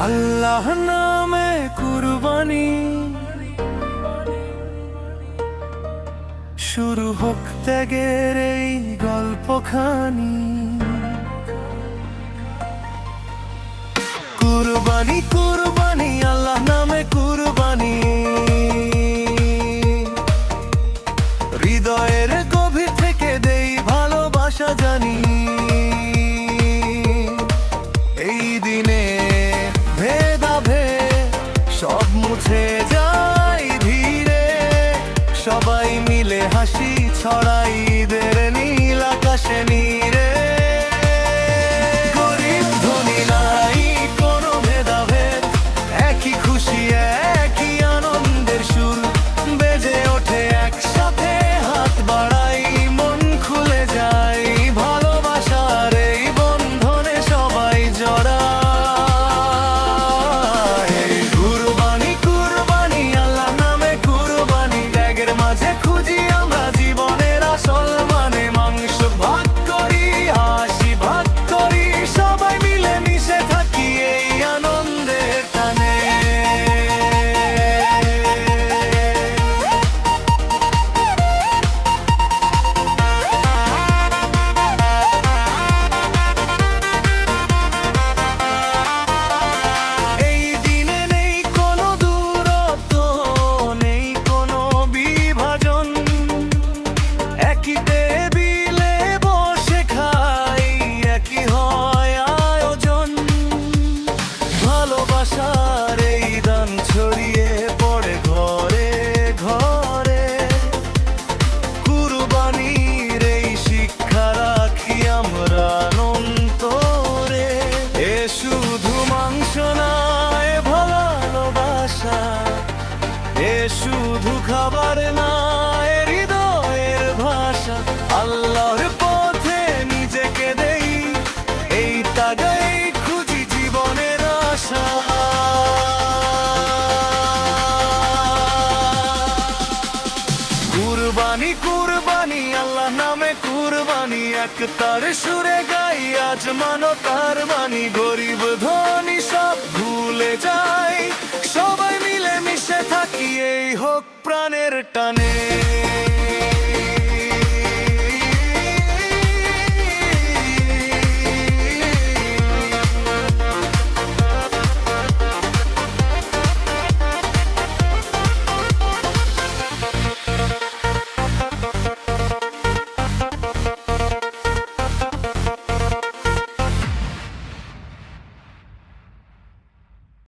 আল্লাহ নামে কুরবানি, শুরু হোক ত্যাগের এই গল্পখানি। কুরবানি কুরবানি আল্লাহ নামে কুরবানি, হৃদয়ের গভীর থেকে দেই ভালোবাসা জানি। এই দিনে ভেদাভেদ সব মুছে যায় ধীরে, সবাই মিলে হাসি ছড়াই ঈদের নীল আকাশে নীরে। গরিব ধনী নাই কোনো ভেদাভেদ, একই খুশি একই আনন্দের সুর বেজে ওঠে একসাথে, হাত বাড়াই মন খুলে যায়, ভালোবাসার এই বন্ধনে সবাই জড়ায়। কুরবানি কুরবানি আল্লাহ নামে কুরবানি, ত্যাগের মাঝে খুঁজি আমরা জীবনের আসল মানে। মাংস ভাগ করি হাসি ভাগ করি, সবাই মিলে মিশে থাকি এই আনন্দের টানে। এই দিনে নেই কোনো দূরত্ব, নেই কোনো বিভাজন, একই টেবিলে বসে খাই, একই হয় আয়োজন। ভালোবাসার এই দান ছড়িয়ে পড়ে ঘরে ঘরে, কুরবানির এই শিক্ষা রাখি আমরা অন্তরে। এ শুধু মাংস নয় ভালোবাসা, এ শুধু খাবার নয় হৃদয়ের ভাষা। আল্লাহর পথে নিজেকে দেই, এই তাগাই খুঁজি জীবনের আশা। কুরবানি কুরবানি আল্লাহ নামে কুরবানি, এক তার সুরে গাই আজ মানো তার বাণী। গরিব ধনী সব ভুলে যায়, সবাই মিলে মিশে থাকি এই হোক প্রাণের টানে।